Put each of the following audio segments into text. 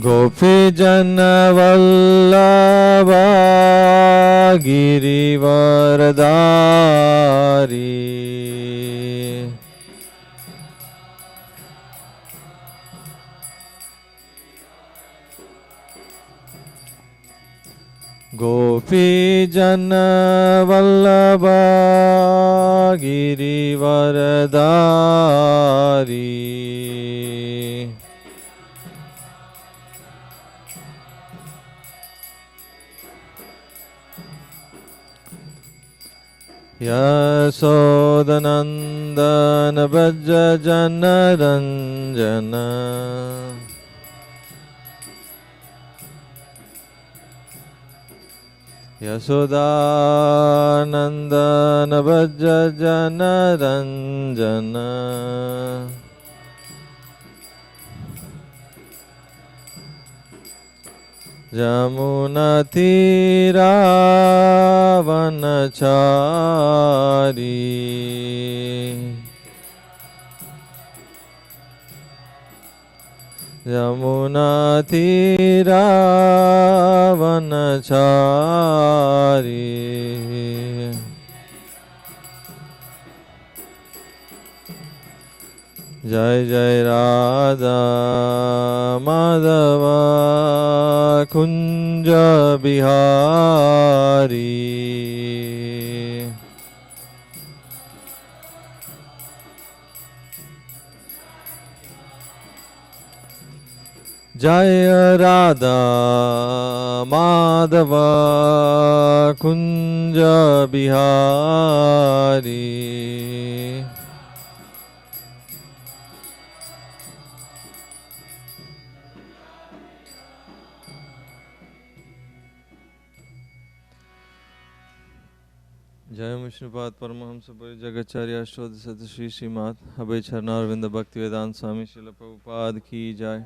गोपीजनवल्लभा गिरिवरदारी गोपीजनवल्लभा गिरिवरदारी यशोदनन्दन व्रज जनरञ्जन यशोदानन्दन व्रज जनरञ्जन यमुनातीरावनचारी यमुनातीरावनचारी जय जय राधा माधव कुंज बिहारी जय राधा माधव कुंज बिहारी जय विष्णुपाद परमहंस परिजगचार्य अष्टोद सत श्री श्रीमात अभय चरणारविंद भक्ति वेदांत स्वामी श्रील प्रभुपाद की जय।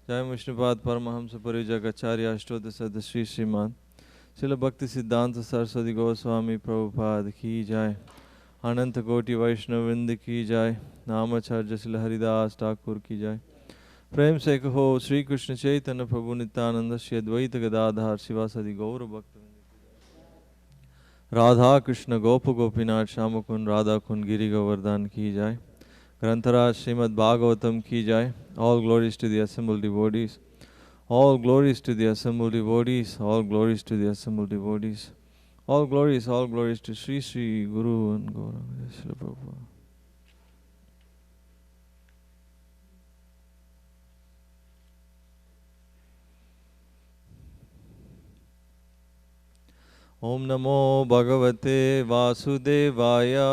जय विष्णुपाद परमहंस परिजगचार्य अष्टोद सत श्री श्रीमात श्रील भक्ति सिद्धांत सरस्वती गोस्वामी प्रभुपाद की जय। अनंत कोटि वैष्णववृंद की जय। नामाचार्य श्रील हरिदास ठाकुर की जय। प्रेम से कहो श्री कृष्ण चैतन्य प्रभु नित्यानंद श्री अद्वैत गदाधर शिवासदि गौर भक्त राधा कृष्ण गोप गोपीनाथ श्याम कुंड राधा कुंड गिरि गोवर्धन की जाय। ग्रंथराज श्रीमद् भागवतम की जाय। All glories to the assembled devotees. All glories to the assembled devotees. All glories to the assembled devotees. All glories to Sri Sri Guru and Gauranga Srila Prabhupada. Om Namo Bhagavate Vasudevaya.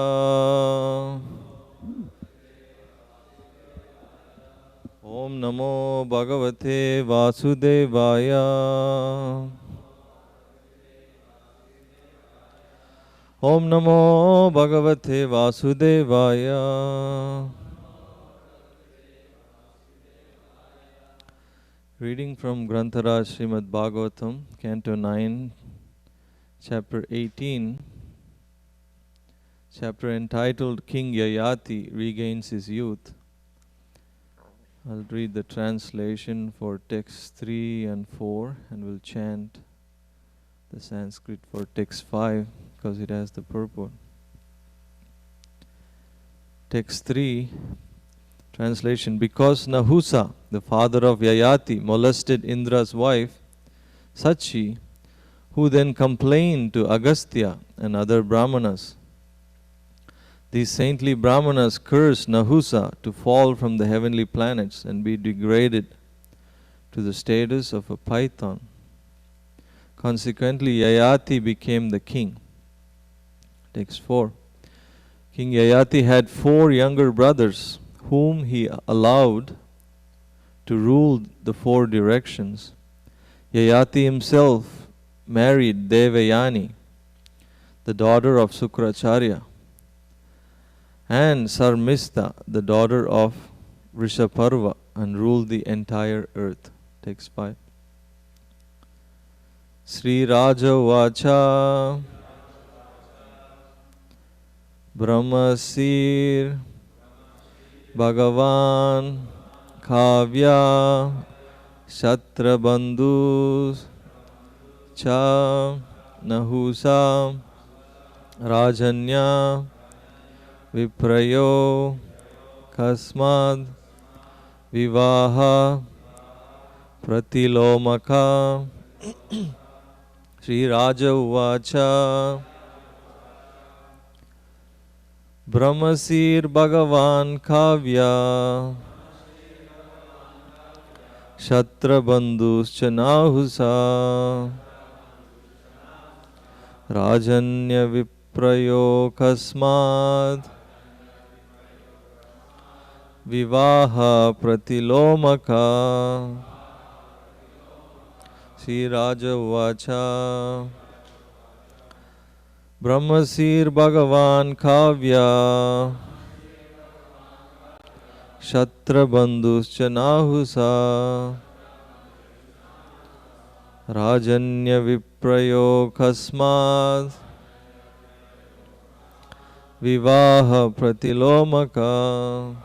Om Namo Bhagavate Vasudevaya. Om Namo Bhagavate Vasudevaya. Reading from Grantharaj Srimad Bhagavatam, Canto 9, Chapter 18, chapter entitled King Yayati Regains His Youth. I'll read the translation for text 3 and 4 and we'll chant the Sanskrit for text 5 because it has the purport. Text 3, translation. Because Nahusa, the father of Yayati, molested Indra's wife, Sachi, who then complained to Agastya and other Brahmanas. These saintly Brahmanas cursed Nahusa to fall from the heavenly planets and be degraded to the status of a python. Consequently, Yayati became the king. Text 4. King Yayati had 4 younger brothers whom he allowed to rule the 4 directions. Yayati himself married Devayani, the daughter of Sukracharya, and Sarmista, the daughter of Rishaparva, and ruled the entire earth. Text 5. Sri Raja Vacha Brahmasir Bhagavan Kavya Shatrabandhu cha Nahusa Rajanya Viprayo Kasmad Vivaha Pratilomaka Sri Raja Uvacha Brahmasir Bhagavan Kavya Shatrabandhuscha Nahusa Rajanya Viprayo Kasmad Vivaha Pratilomaka Sri Raja Uvacha Brahmasir Bhagavan Kavya Shatrabandhuscha Nahusa Rajanya Viprayo Kasmad Vivaha Pratilomaka.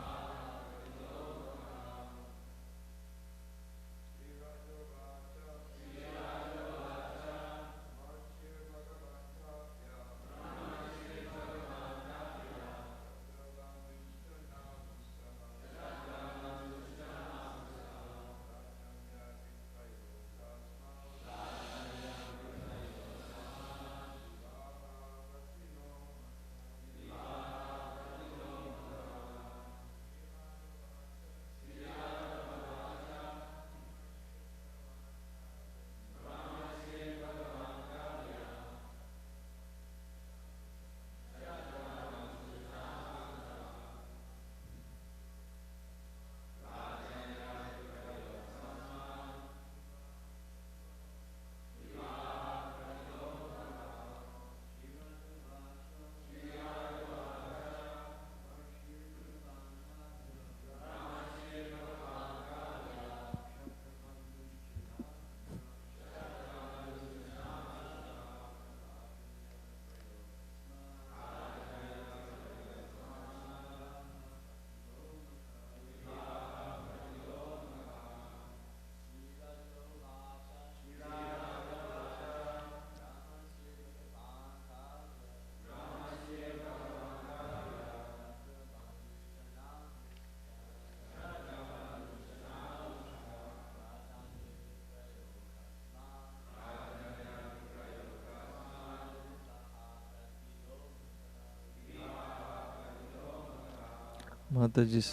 Mataji.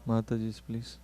Mataji, please.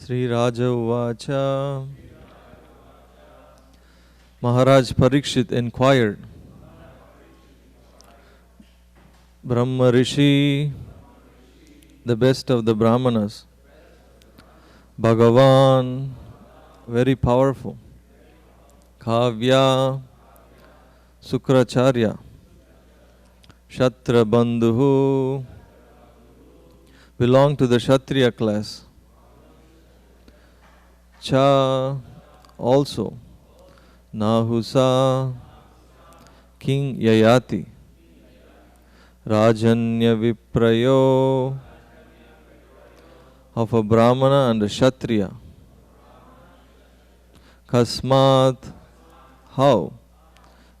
Sri Raja Uvacha. Maharaj Parikshit inquired, Brahma Rishi, the best of the Brahmanas, Bhagavan, very powerful, Kavya, Sukracharya, Shatrabandhu, belong to the Kshatriya class. Cha, also, Nahusa, King Yayati, Rajanya Viprayo, of a Brahmana and a Kshatriya. Kasmat, how?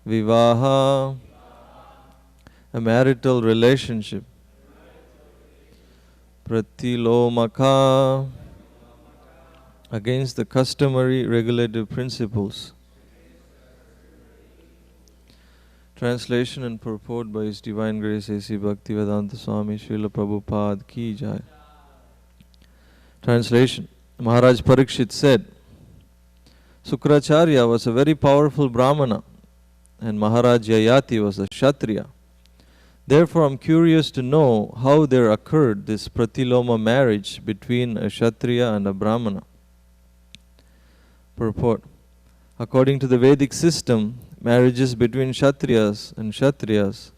Vivaha, a marital relationship. Pratilomaka, against the customary regulative principles. Translation and purport by His Divine Grace A.C. Bhaktivedanta Swami Srila Prabhupada Ki Jai. Translation. Maharaj Parikshit said, Sukracharya was a very powerful Brahmana and Maharaj Yayati was a Kshatriya. Therefore, I am curious to know how there occurred this Pratiloma marriage between a Kshatriya and a Brahmana. Purport. According to the Vedic system, marriages between Kshatriyas and Kshatriyas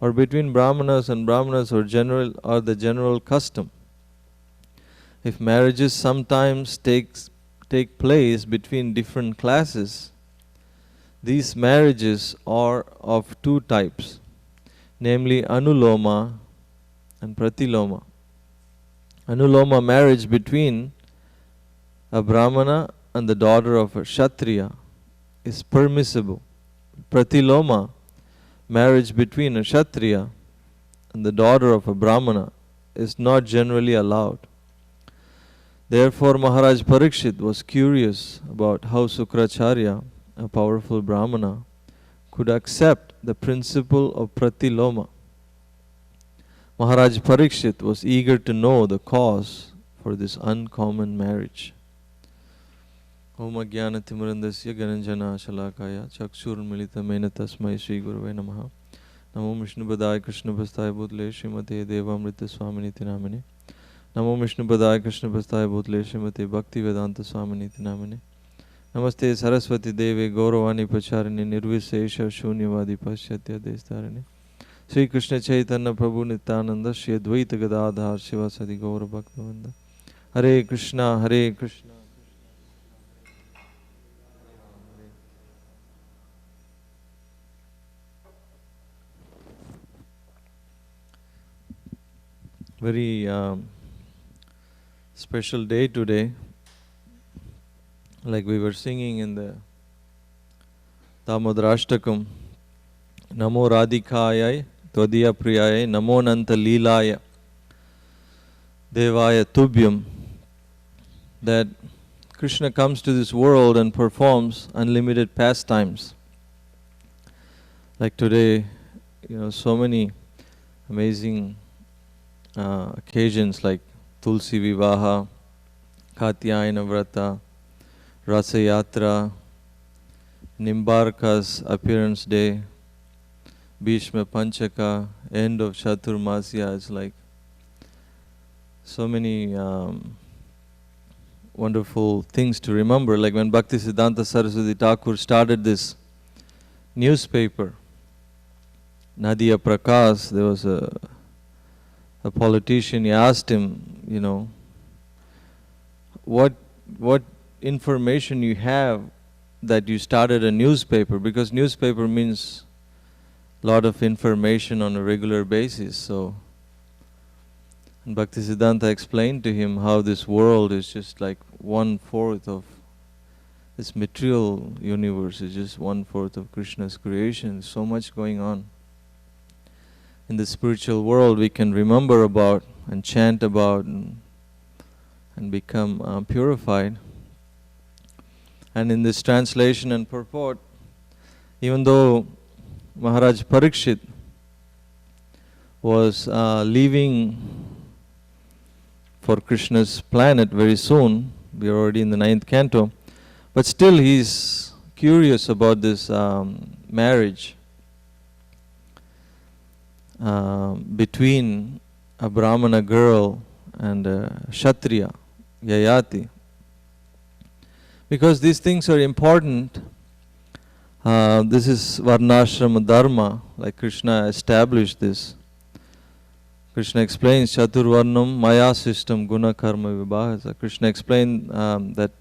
or between Brahmanas and Brahmanas are the general custom. If marriages sometimes take place between different classes, these marriages are of two types, namely Anuloma and Pratiloma. Anuloma marriage between a Brahmana and the daughter of a Kshatriya is permissible. Pratiloma, marriage between a Kshatriya and the daughter of a Brahmana, is not generally allowed. Therefore, Maharaj Parikshit was curious about how Sukracharya, a powerful Brahmana, could accept the principle of Pratiloma. Maharaj Parikshit was eager to know the cause for this uncommon marriage. Om Ajnana Timurandasya Gananjana Shalakaya Chakshur Mena Tasmai Sri Gurave Namaha Namo Vishnu Padaya Krishna Pasthaya Bhutle Srimate Devamrita Swaminiti Namane Namo Vishnu Padaya Krishna Pasthaya Bhutle Srimate Bhakti Vedanta Swaminiti Namane Namaste Saraswati Deve Gauravani Pacharini Nirvisesha Shunyavadi Paschatya Destarani Sri Krishna Chaitanya Prabhu Nityananda Shri Advaita Gadadhar Shivasadi Gaura Bhaktivinoda Hare Krishna Hare Krishna Very special day today, like we were singing in the Damodarashtakam, Namo Radhikayai Tvadiya Priyayai Namo Nanta Leelaya Devaya Tubhyam, that Krishna comes to this world and performs unlimited pastimes. Like today, so many amazing occasions like Tulsi Vivaha, Katyayana Vrata, Rasa Yatra, Nimbarka's appearance day, Bhishma Panchaka, end of Chaturmasya. It's like so many wonderful things to remember. Like when Bhaktisiddhanta Saraswati Thakur started this newspaper, Nadia Prakash, there was a politician. He asked him, what information you have that you started a newspaper, because newspaper means a lot of information on a regular basis. So, and Bhaktisiddhanta explained to him how this world is just like 1/4 of this material universe, is just 1/4 of Krishna's creation. So much going on in the spiritual world we can remember about and chant about and become purified. And in this translation and purport, even though Maharaj Parikshit was leaving for Krishna's planet very soon, we are already in the 9th canto, but still he's curious about this marriage between a Brahmana girl and a Kshatriya, Yayati. Because these things are important. This is Varnashrama Dharma, like Krishna established this. Krishna explains Chaturvarnam Maya system Guna Karma Vibhaja. Krishna explained that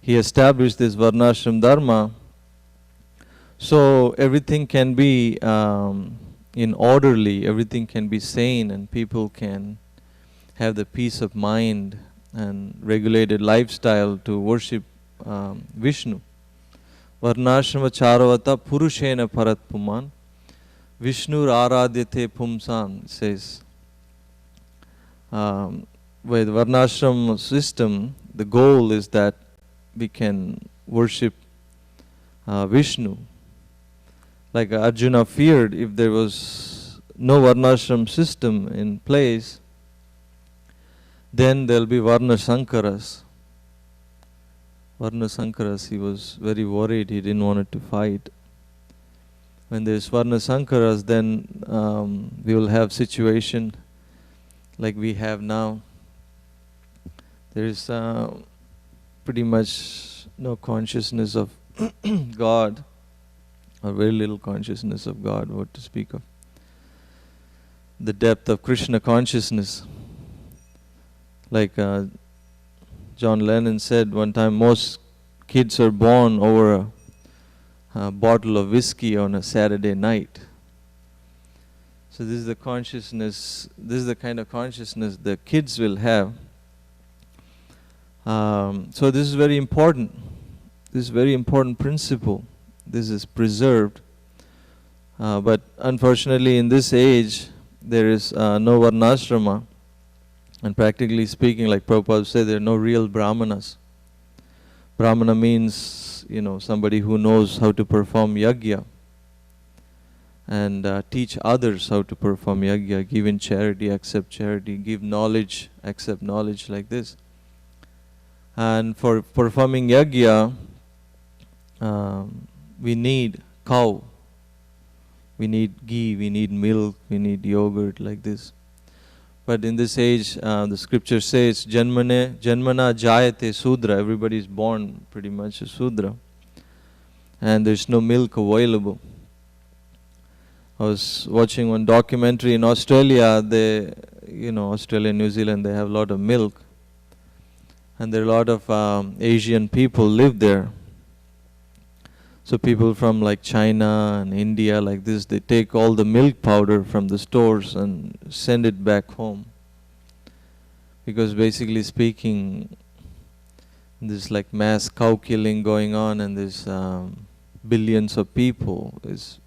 he established this Varnashram Dharma so everything can be in orderly, everything can be sane, and people can have the peace of mind and regulated lifestyle to worship Vishnu. Varnashrama Charavata Purushena Parat Puman. Vishnu Aradhyate Pumsan says. With Varnashram system, the goal is that we can worship Vishnu. Like Arjuna feared, if there was no Varnashram system in place, then there will be Varna Sankaras. Varna Sankaras, he was very worried, he didn't want it to fight. When there is Varna Sankaras, then we will have situation like we have now. There is pretty much no consciousness of God, or very little consciousness of God, what to speak of. The depth of Krishna consciousness. Like John Lennon said one time, most kids are born over a bottle of whiskey on a Saturday night. So this is the consciousness, this is the kind of consciousness the kids will have. So this is very important. This is very important principle. This is preserved. But unfortunately in this age, there is no Varnashrama. And practically speaking, like Prabhupada said, there are no real Brahmanas. Brahmana means, somebody who knows how to perform yajna and teach others how to perform yajna, give in charity, accept charity, give knowledge, accept knowledge, like this. And for performing yajna, we need cow, we need ghee, we need milk, we need yogurt, like this. But in this age, the scripture says, Janmana jayate Sudra. Everybody is born pretty much a Sudra. And there's no milk available. I was watching one documentary in Australia. Australia and New Zealand, they have a lot of milk. And there are a lot of Asian people live there. So people from like China and India, like this, they take all the milk powder from the stores and send it back home. Because basically speaking, there's like mass cow killing going on, and there's billions of people. It's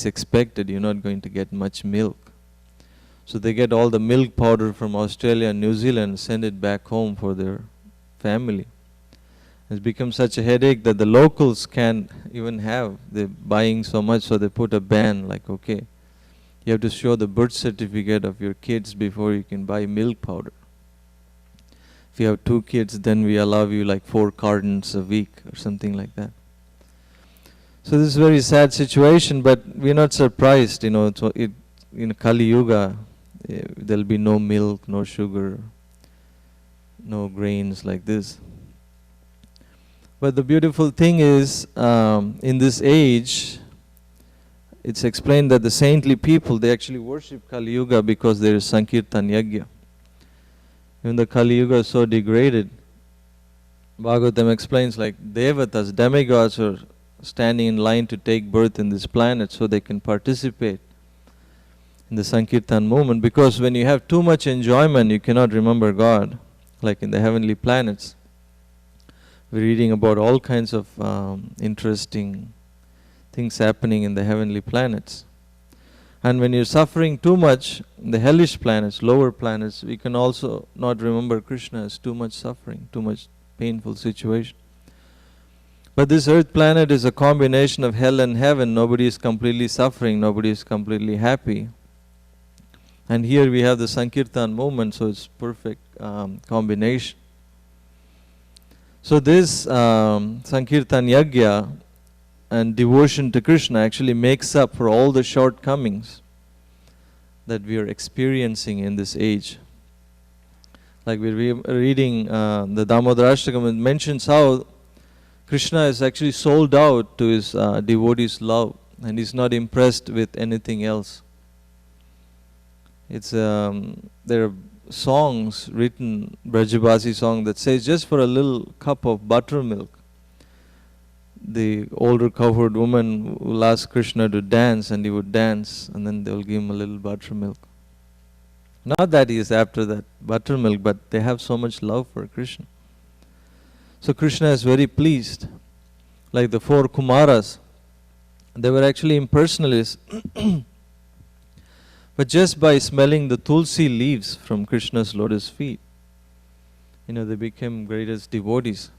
expected you're not going to get much milk. So they get all the milk powder from Australia and New Zealand and send it back home for their family. It's become such a headache that the locals can't even have. They're buying so much, so they put a ban, like, okay, you have to show the birth certificate of your kids before you can buy milk powder. If you have 2 kids, then we allow you like 4 cartons a week or something like that. So this is a very sad situation, but we're not surprised, in Kali Yuga, there'll be no milk, no sugar, no grains like this. But the beautiful thing is, in this age, it's explained that the saintly people, they actually worship Kali Yuga because there is Sankirtan Yajna. Even the Kali Yuga is so degraded. Bhagavatam explains like devatas, demigods are standing in line to take birth in this planet so they can participate in the Sankirtan movement. Because when you have too much enjoyment, you cannot remember God, like in the heavenly planets. We're reading about all kinds of interesting things happening in the heavenly planets. And when you're suffering too much, in the hellish planets, lower planets, we can also not remember Krishna as too much suffering, too much painful situation. But this earth planet is a combination of hell and heaven. Nobody is completely suffering, nobody is completely happy. And here we have the Sankirtan movement, so it's perfect combination. So this Sankirtan Yajna and devotion to Krishna actually makes up for all the shortcomings that we are experiencing in this age. Like we're reading the Damodarashtakam, it mentions how Krishna is actually sold out to his devotees' love, and he's not impressed with anything else. It's there are songs written, Brajabasi song, that says just for a little cup of buttermilk, the older cowherd woman will ask Krishna to dance, and he would dance, and then they will give him a little buttermilk. Not that he is after that buttermilk, but they have so much love for Krishna. So Krishna is very pleased. Like the 4 Kumaras, they were actually impersonalists. But just by smelling the tulsi leaves from Krishna's lotus feet, they became greatest devotees.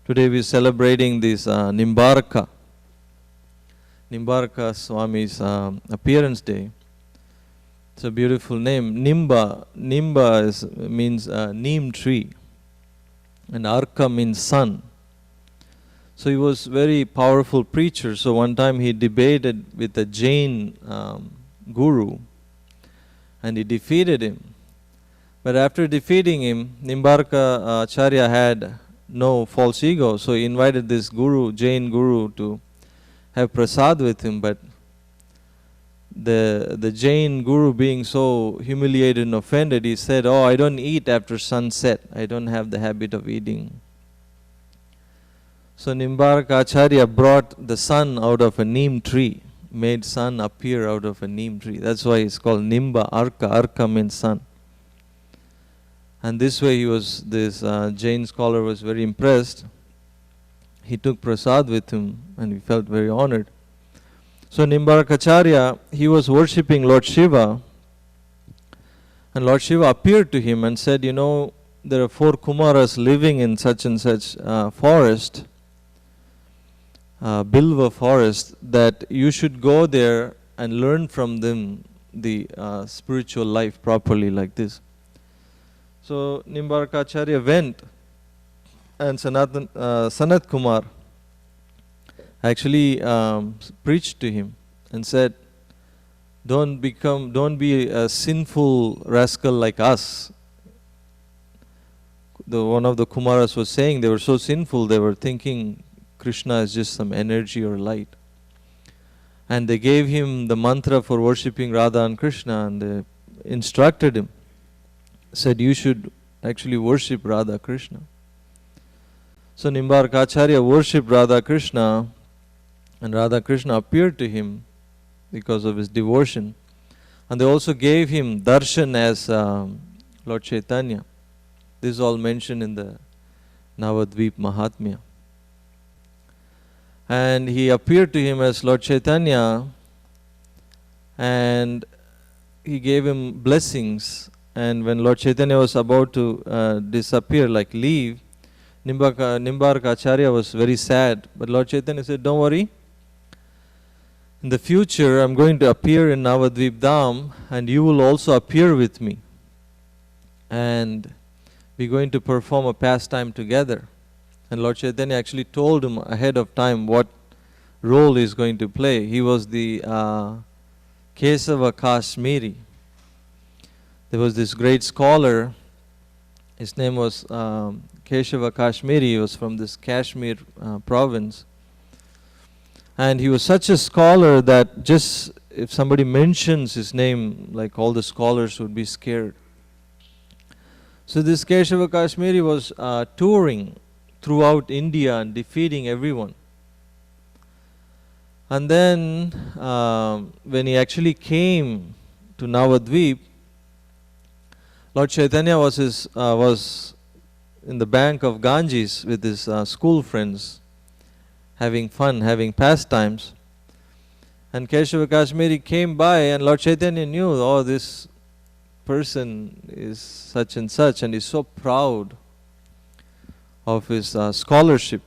Today we are celebrating this Nimbarka Swami's appearance day. It's a beautiful name. Nimba means neem tree, and Arka means sun. So he was very powerful preacher. So one time he debated with a Jain guru, and he defeated him. But after defeating him, Nimbarka Acharya had no false ego, so he invited this Jain guru, to have prasad with him. But the Jain guru, being so humiliated and offended, he said, "Oh, I don't eat after sunset. I don't have the habit of eating." So Nimbarka Acharya brought the sun out of a neem tree, made sun appear out of a neem tree. That's why it's called Nimba Arka. Arka means sun. And this way this Jain scholar was very impressed. He took prasad with him and he felt very honored. So Nimbarka Acharya, he was worshipping Lord Shiva, and Lord Shiva appeared to him and said, there are 4 Kumaras living in such and such forest, Bilva forest, that you should go there and learn from them the spiritual life properly, like this. So Nimbarka Acharya went, and Sanat Kumar actually preached to him and said, don't be a sinful rascal like us. One of the Kumaras was saying they were so sinful, they were thinking Krishna is just some energy or light. And they gave him the mantra for worshipping Radha and Krishna, and they instructed him, said you should actually worship Radha Krishna. So Nimbarka Acharya worshipped Radha Krishna, and Radha Krishna appeared to him because of his devotion. And they also gave him darshan as Lord Chaitanya. This is all mentioned in the Navadvip Mahatmya. And he appeared to him as Lord Chaitanya, and he gave him blessings. And when Lord Chaitanya was about to disappear, like leave, Nimbarka Acharya was very sad. But Lord Chaitanya said, don't worry. In the future, I'm going to appear in Navadvip Dham, and you will also appear with me. And we're going to perform a pastime together. And Lord Chaitanya actually told him ahead of time what role he's going to play. He was the Kesava Kashmiri. There was this great scholar, his name was Keshava Kashmiri. He was from this Kashmir province. And he was such a scholar that just if somebody mentions his name, like all the scholars would be scared. So this Keshava Kashmiri was touring throughout India and defeating everyone. And then when he actually came to Navadvip, Lord Chaitanya was in the bank of Ganges with his school friends, having fun, having pastimes. And Keshava Kashmiri came by, and Lord Chaitanya knew, oh, this person is such and such, and he's so proud of his scholarship.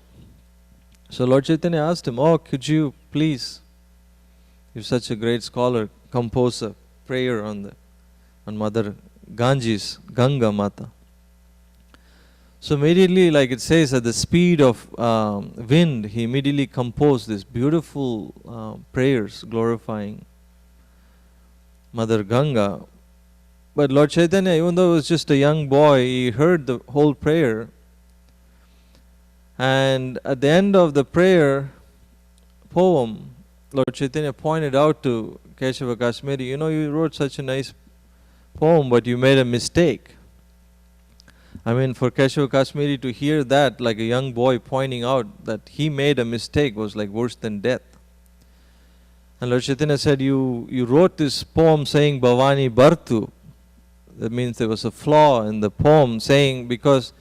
So Lord Chaitanya asked him, oh, could you please, you're such a great scholar, compose a prayer on Mother Ganges, Ganga Mata. So immediately, like it says, at the speed of wind, he immediately composed these beautiful prayers glorifying Mother Ganga. But Lord Chaitanya, even though he was just a young boy, he heard the whole prayer. And at the end of the prayer poem, Lord Chaitanya pointed out to Keshava Kashmiri, you wrote such a nice poem, but you made a mistake. I mean, for Keshava Kashmiri to hear that, like a young boy pointing out that he made a mistake, was like worse than death. And Lord Chaitanya said, you wrote this poem saying Bhavani Bhartu. That means there was a flaw in the poem, saying because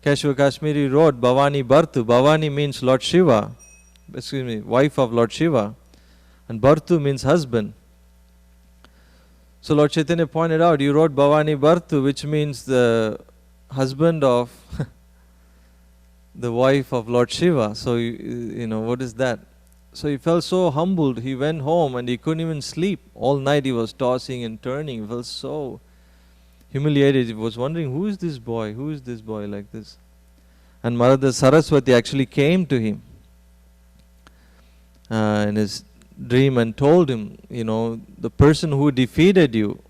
Keshava Kashmiri wrote Bhavani Bhartu. Bhavani means Lord Shiva, wife of Lord Shiva, and Bhartu means husband. So Lord Chaitanya pointed out, you wrote Bhavani Bhartu, which means the husband of the wife of Lord Shiva. So, what is that? So he felt so humbled. He went home and he couldn't even sleep. All night he was tossing and turning. He felt so humiliated. He was wondering, who is this boy? Who is this boy like this? And Mother Saraswati actually came to him in his dream and told him, the person who defeated you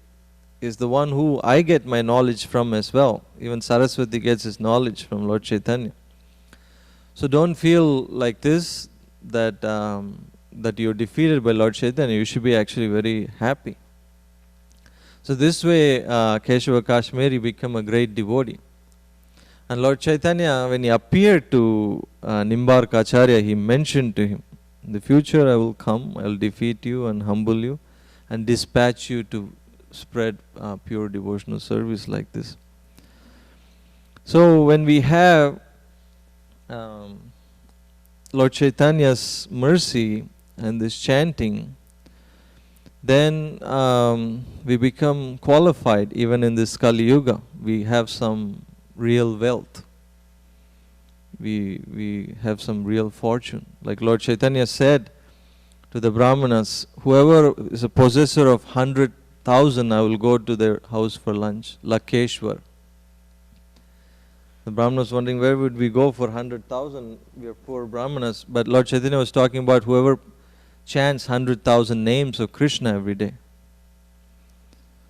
is the one who I get my knowledge from as well. Even Saraswati gets his knowledge from Lord Chaitanya. So don't feel like this, that you're defeated by Lord Chaitanya. You should be actually very happy. So this way Keshava Kashmiri became a great devotee. And Lord Chaitanya, when he appeared to Nimbarka Acharya, he mentioned to him, in the future I will come, I will defeat you and humble you and dispatch you to spread pure devotional service like this. So when we have Lord Chaitanya's mercy and this chanting, then we become qualified even in this Kali Yuga. We have some real wealth. We have some real fortune. Like Lord Chaitanya said to the Brahmanas, whoever is a possessor of 100,000, I will go to their house for lunch. Lakeshwar. The Brahmanas wondering, where would we go for 100,000? We are poor Brahmanas. But Lord Chaitanya was talking about whoever chants 100,000 names of Krishna every day.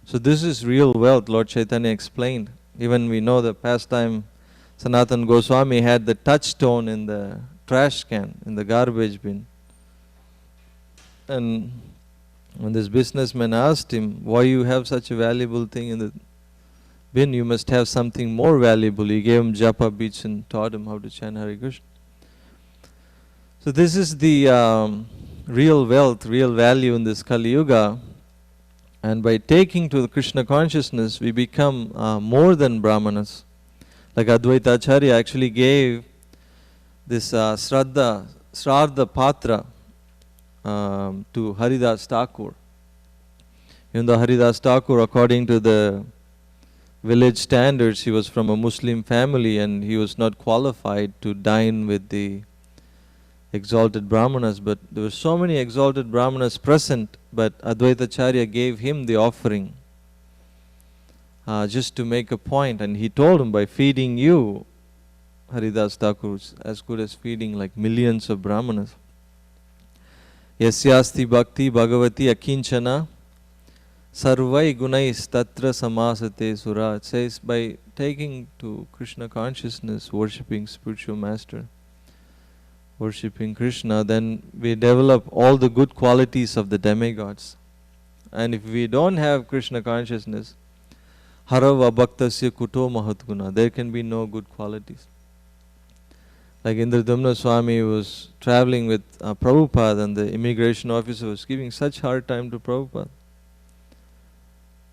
So this is real wealth, Lord Chaitanya explained. Even we know the pastime Sanatana Goswami had the touchstone in the trash can, in the garbage bin. And when this businessman asked him, why you have such a valuable thing in the bin, you must have something more valuable. He gave him japa beads and taught him how to chant Hare Krishna. So this is the real wealth, real value in this Kali Yuga. And by taking to the Krishna consciousness, we become more than Brahmanas. Like Advaita Acharya actually gave this Shraddha Patra to Haridas Thakur. Even though Haridas Thakur, according to the village standards, he was from a Muslim family and he was not qualified to dine with the exalted Brahmanas, but there were so many exalted Brahmanas present, but Advaita Acharya gave him the offering just to make a point, and he told him, by feeding you, Haridas Thakur, is as good as feeding like millions of Brahmanas. Yasyasti bhakti bhagavati akinchana sarvai gunais tatra samasate sura. It says, by taking to Krishna consciousness, worshipping spiritual master, worshipping Krishna, then we develop all the good qualities of the demigods. And if we don't have Krishna consciousness, harava bhaktasya kuto mahatguna, there can be no good qualities. Like Indradumna Swami was traveling with Prabhupada, and the immigration officer was giving such hard time to Prabhupada.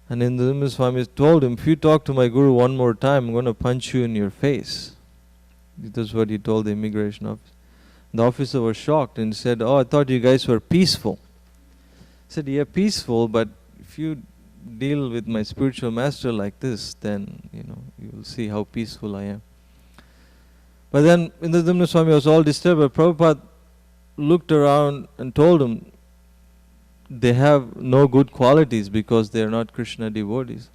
And Indradumna Swami told him, if you talk to my guru one more time, I'm going to punch you in your face. This is what he told the immigration officer. The officer was shocked and said, oh, I thought you guys were peaceful. He said, yeah, peaceful, but if you deal with my spiritual master like this, then, you will see how peaceful I am. But then Indradumna Swami was all disturbed, but Prabhupada looked around and told him, they have no good qualities because they are not Krishna devotees.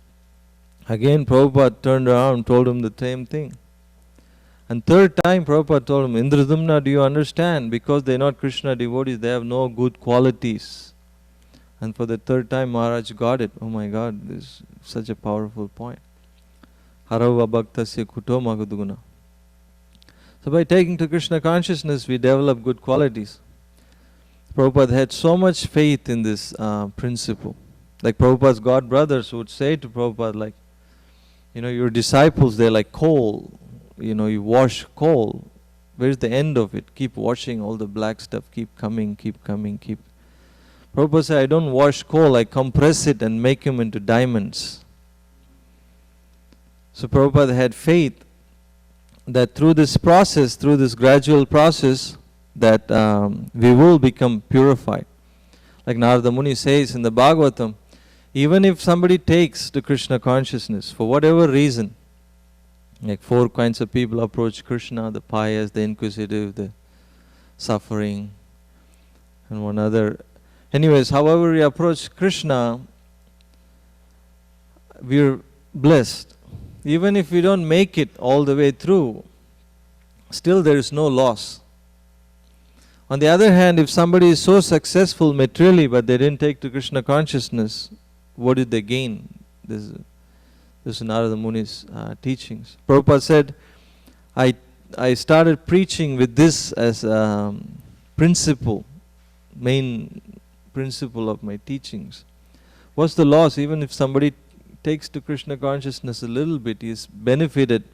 Again, Prabhupada turned around and told him the same thing. And third time, Prabhupada told him, Indradumna, do you understand? Because they are not Krishna devotees, they have no good qualities. And for the third time, Maharaj got it. Oh my God, this is such a powerful point. Harava bhaktasya kuto magaduguna. So by taking to Krishna consciousness, we develop good qualities. Prabhupada had so much faith in this principle. Like Prabhupada's god brothers would say to Prabhupada, like, your disciples, they're like coal. You wash coal. Where's the end of it? Keep washing all the black stuff. Keep coming, keep coming, keep. Prabhupada said, I don't wash coal. I compress it and make them into diamonds. So Prabhupada had faith that through this process, through this gradual process, that we will become purified. Like Narada Muni says in the Bhagavatam, even if somebody takes to Krishna consciousness for whatever reason, like 4 kinds of people approach Krishna: the pious, the inquisitive, the suffering, and one other. Anyways, however we approach Krishna, we're blessed. Even if we don't make it all the way through, still there is no loss. On the other hand, if somebody is so successful materially but they didn't take to Krishna consciousness, what did they gain? This is Narada Muni's teachings. Prabhupada said, I started preaching with this as a principle, main principle of my teachings. What's the loss? Even if somebody takes to Krishna consciousness a little bit, he is benefited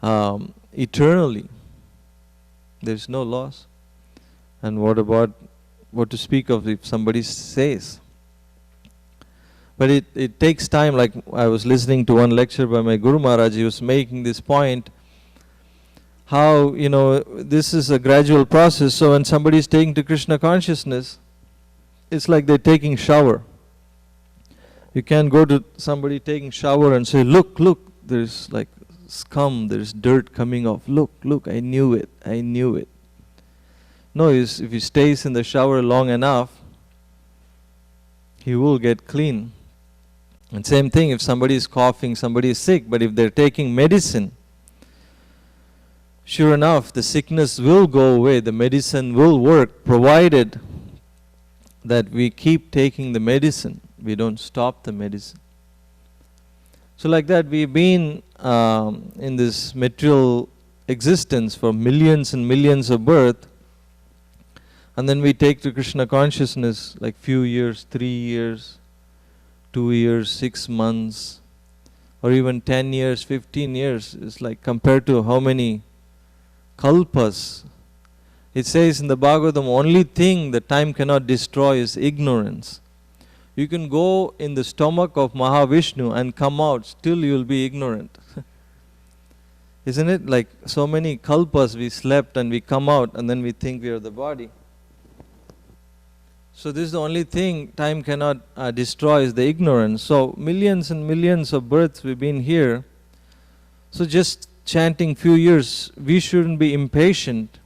eternally. There is no loss. And what to speak of if somebody says? But it takes time. Like I was listening to one lecture by my Guru Maharaj, he was making this point, how, this is a gradual process. So when somebody is taking to Krishna consciousness, it's like they're taking shower. You can't go to somebody taking shower and say, look, there's like scum, there's dirt coming off. Look, I knew it. No, if he stays in the shower long enough, he will get clean. And same thing, if somebody is coughing, somebody is sick, but if they're taking medicine, sure enough, the sickness will go away, the medicine will work, provided that we keep taking the medicine. We don't stop the medicine. So like that, we've been in this material existence for millions and millions of births, and then we take to Krishna consciousness like few years, 3 years, 2 years, 6 months, or even 10 years, 15 years. It's like compared to how many kalpas. It says in the Bhagavatam, only thing that time cannot destroy is ignorance. You can go in the stomach of Mahavishnu and come out, still you will be ignorant. Isn't it? Like so many kalpas we slept and we come out and then we think we are the body. So this is the only thing time cannot destroy is the ignorance. So millions and millions of births we've been here. So just chanting few years, we shouldn't be impatient.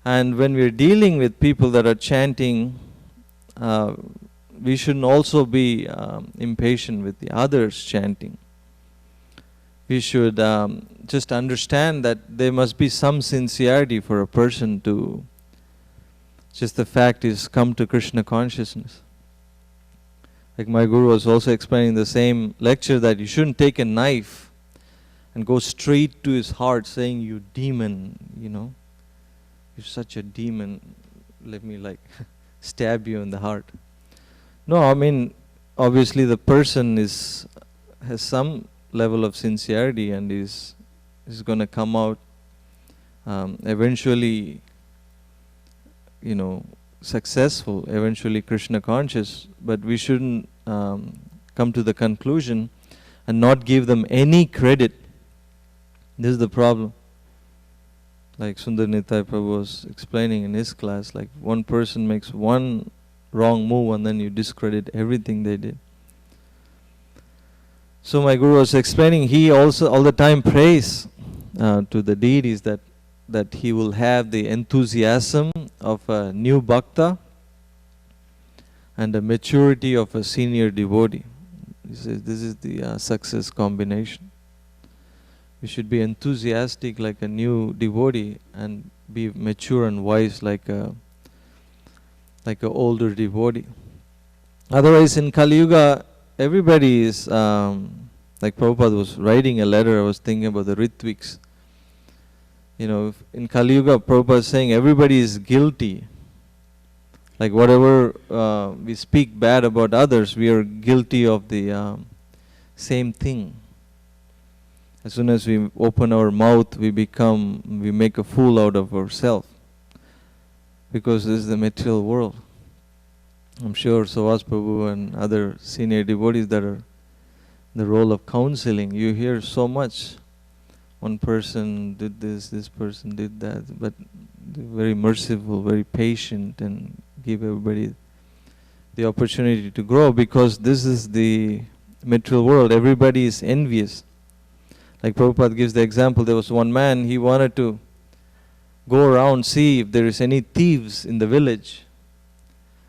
And when we're dealing with people that are chanting, we shouldn't also be impatient with the others chanting. We should just understand that there must be some sincerity for a person to, just the fact is, come to Krishna consciousness. Like my Guru was also explaining the same lecture, that you shouldn't take a knife and go straight to his heart saying, you demon, you're such a demon, let me like stab you in the heart. No, I mean, obviously the person has some level of sincerity and is going to come out eventually, successful, eventually Krishna conscious, but we shouldn't come to the conclusion and not give them any credit. This is the problem. Like Sundar Nitai Prabhu was explaining in his class, like one person makes one wrong move and then you discredit everything they did. So my Guru was explaining, he also all the time prays to the deities that he will have the enthusiasm of a new bhakta and the maturity of a senior devotee. He says this is the success combination. We should be enthusiastic like a new devotee and be mature and wise like a older devotee. Otherwise in Kali Yuga, everybody is, like Prabhupada was writing a letter, I was thinking about the Ritviks. In Kali Yuga, Prabhupada is saying everybody is guilty. Like whatever we speak bad about others, we are guilty of the same thing. As soon as we open our mouth, we make a fool out of ourselves. Because this is the material world. I'm sure Savas Prabhu and other senior devotees that are in the role of counseling, you hear so much one person did this person did that, but very merciful, very patient, and give everybody the opportunity to grow, because this is the material world. Everybody is envious. Like Prabhupada gives the example, there was one man, he wanted to go around, see if there is any thieves in the village.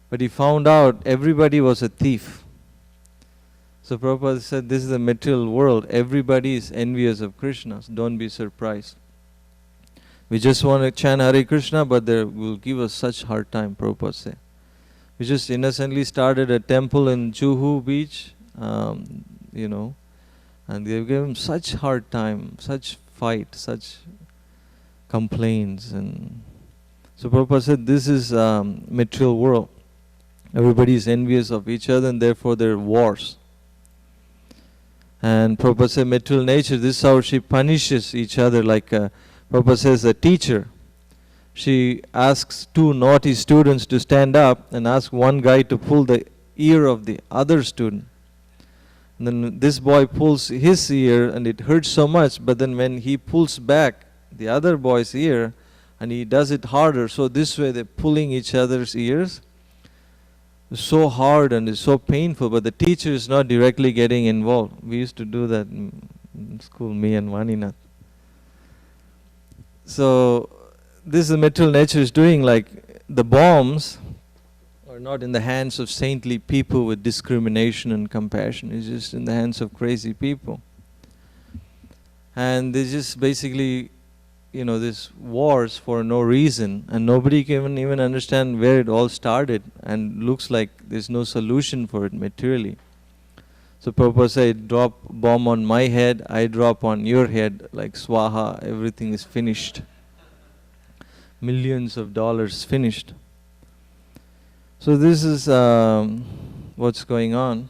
But he found out everybody was a thief. So Prabhupada said, this is the material world. Everybody is envious of Krishna. So don't be surprised. We just want to chant Hare Krishna, but they will give us such hard time, Prabhupada said. We just innocently started a temple in Juhu beach, and they gave him such hard time, such fight, such complaints. And so Prabhupada said, this is material world. Everybody is envious of each other, and therefore there are wars. And Prabhupada said, material nature, this is how she punishes each other. Like Prabhupada says, a teacher, she asks two naughty students to stand up and ask one guy to pull the ear of the other student. And then this boy pulls his ear and it hurts so much, but then when he pulls back the other boy's ear and he does it harder, so this way they're pulling each other's ears. It's so hard and it's so painful, but the teacher is not directly getting involved. We used to do that in school, me and Maninath. So this is the material nature is doing. Like the bombs are not in the hands of saintly people with discrimination and compassion. It's just in the hands of crazy people. And they just basically, this wars for no reason, and nobody can even understand where it all started, and looks like there's no solution for it materially. So Prabhupada said, drop bomb on my head, I drop on your head, like swaha, everything is finished. Millions of dollars finished. So this is what's going on.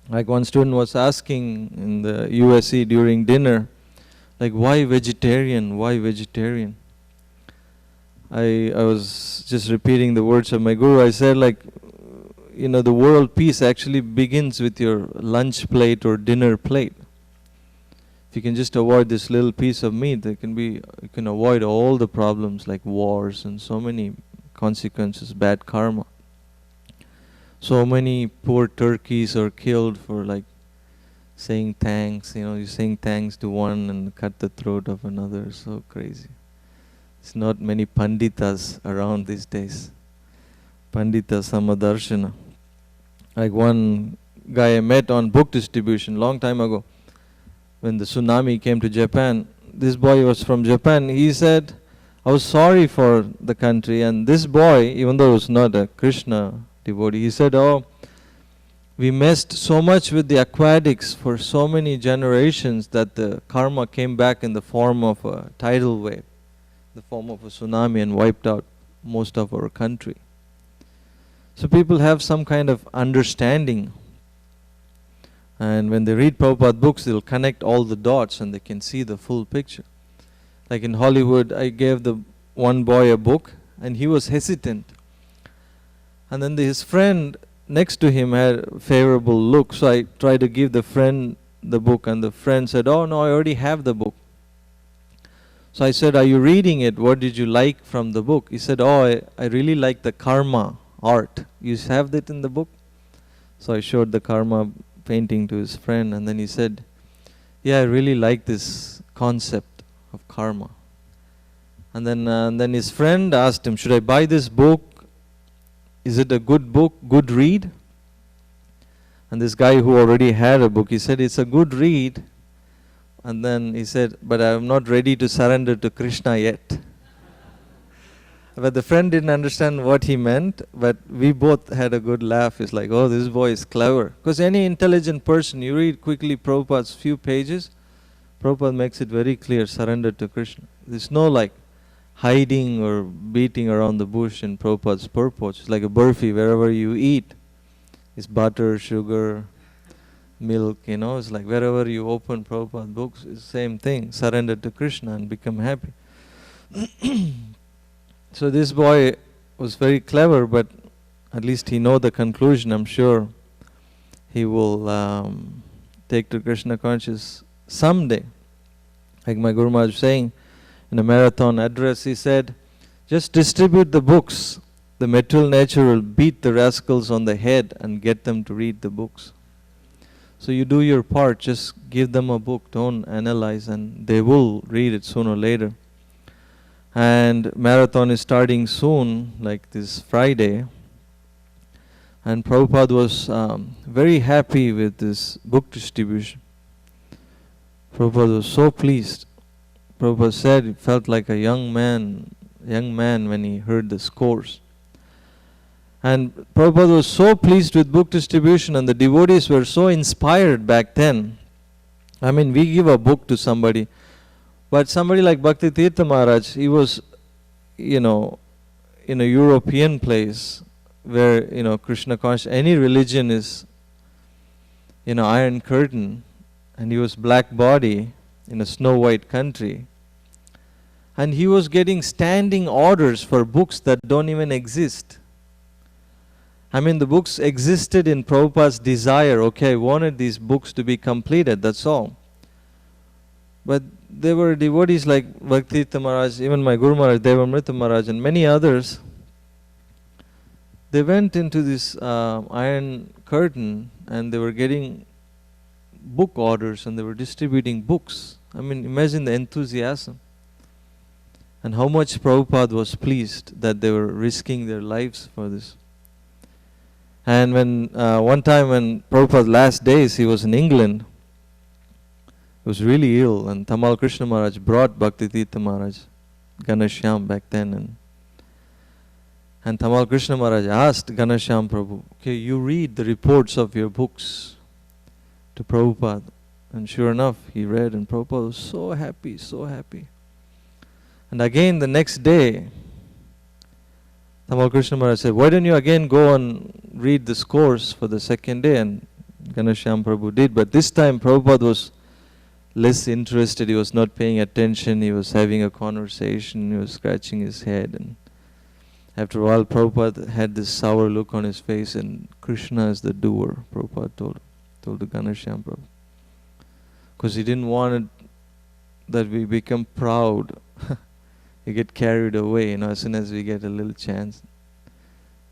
Like one student was asking in the USC during dinner, like, why vegetarian? Why vegetarian? I was just repeating the words of my guru. I said, like, the world peace actually begins with your lunch plate or dinner plate. If you can just avoid this little piece of meat, you can avoid all the problems like wars and so many consequences, bad karma. So many poor turkeys are killed for like saying thanks. You're saying thanks to one and cut the throat of another. So crazy. There's not many panditas around these days. Pandita Samadarshana. Like one guy I met on book distribution long time ago, when the tsunami came to Japan, this boy was from Japan. He said, I was sorry for the country. And this boy, even though he was not a Krishna devotee, he said, we messed so much with the aquatics for so many generations that the karma came back in the form of a tidal wave, the form of a tsunami, and wiped out most of our country. So people have some kind of understanding. And when they read Prabhupada books, they'll connect all the dots and they can see the full picture. Like in Hollywood, I gave the one boy a book and he was hesitant. And then his friend next to him had a favorable look. So I tried to give the friend the book and the friend said, oh no, I already have the book. So I said, are you reading it? What did you like from the book? He said, oh, I really like the karma art. You have that in the book? So I showed the karma painting to his friend, and then he said, yeah, I really like this concept of karma. And then his friend asked him, should I buy this book? Is it a good book, good read? And this guy who already had a book, he said, it's a good read. And then he said, but I am not ready to surrender to Krishna yet. But the friend didn't understand what he meant, but we both had a good laugh. It's like, oh, this boy is clever. Because any intelligent person, you read quickly Prabhupada's few pages, Prabhupada makes it very clear, surrender to Krishna. There's no like hiding or beating around the bush in Prabhupada's purport. It's like a burfi, wherever you eat, it's butter, sugar, milk, it's like wherever you open Prabhupada books, it's the same thing, surrender to Krishna and become happy. So this boy was very clever, but at least he know the conclusion. I'm sure he will take to Krishna conscious someday. Like my Guru Maharaj was saying in a marathon address, he said, just distribute the books. The material nature will beat the rascals on the head and get them to read the books. So you do your part, just give them a book, don't analyze, and they will read it sooner or later. And marathon is starting soon, like this Friday. And Prabhupada was very happy with this book distribution. Prabhupada was so pleased. Prabhupada said he felt like a young man when he heard the scores. And Prabhupada was so pleased with book distribution, and the devotees were so inspired back then. I mean, we give a book to somebody, but somebody like Bhakti Tirtha Maharaj, he was, in a European place where, Krishna consciousness, any religion is, Iron Curtain, and he was black body in a snow white country. And he was getting standing orders for books that don't even exist. I mean, the books existed in Prabhupada's desire. Okay, I wanted these books to be completed, that's all. But there were devotees like Bhakti Tirtha Maharaj, even my Guru Maharaj, Devamrita Maharaj, and many others. They went into this Iron Curtain and they were getting book orders and they were distributing books. I mean, imagine the enthusiasm. And how much Prabhupada was pleased that they were risking their lives for this. And when one time when Prabhupada's last days, he was in England, he was really ill, and Tamal Krishna Maharaj brought Bhakti Tirtha Maharaj, Ganashyam back then, and Tamal Krishna Maharaj asked Ganashyam Prabhu, okay, you read the reports of your books to Prabhupada. And sure enough, he read, and Prabhupada was so happy, so happy. And again the next day, Tamal Krishna Maharaj said, why don't you again go and read the scores for the second day? And Ganashyam Prabhu did, but this time Prabhupada was less interested, he was not paying attention, he was having a conversation, he was scratching his head. And after a while, Prabhupada had this sour look on his face, and Krishna is the doer, Prabhupada told the Ganashyam Prabhu. Because he didn't want it that we become proud. We get carried away, as soon as we get a little chance,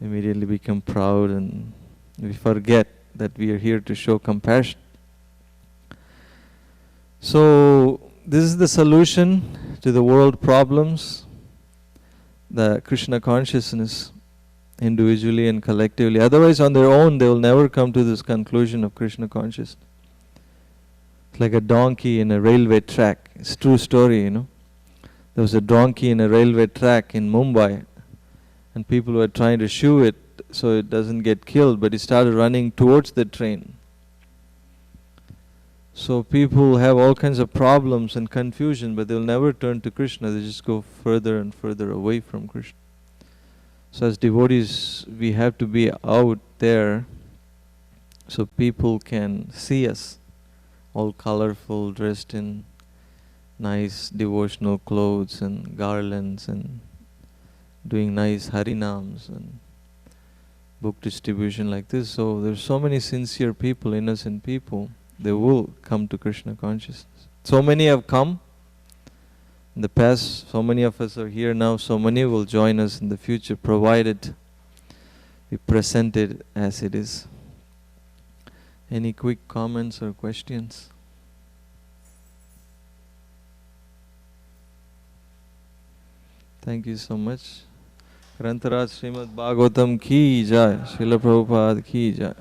immediately become proud and we forget that we are here to show compassion. So, this is the solution to the world problems, the Krishna consciousness, individually and collectively. Otherwise, on their own, they will never come to this conclusion of Krishna consciousness. It's like a donkey in a railway track. It's a true story, There was a donkey in a railway track in Mumbai, and people were trying to shoo it so it doesn't get killed, but it started running towards the train. So people have all kinds of problems and confusion, but they'll never turn to Krishna, they just go further and further away from Krishna. So as devotees, we have to be out there so people can see us, all colorful, dressed in nice devotional clothes and garlands and doing nice harinams and book distribution like this. So there's so many sincere people, innocent people, they will come to Krishna consciousness. So many have come in the past, so many of us are here now, so many will join us in the future, provided we present it as it is. Any quick comments or questions? Thank you so much. Grantaraj Srimad Bhagavatam ki jai, Srila Prabhupada ki jai.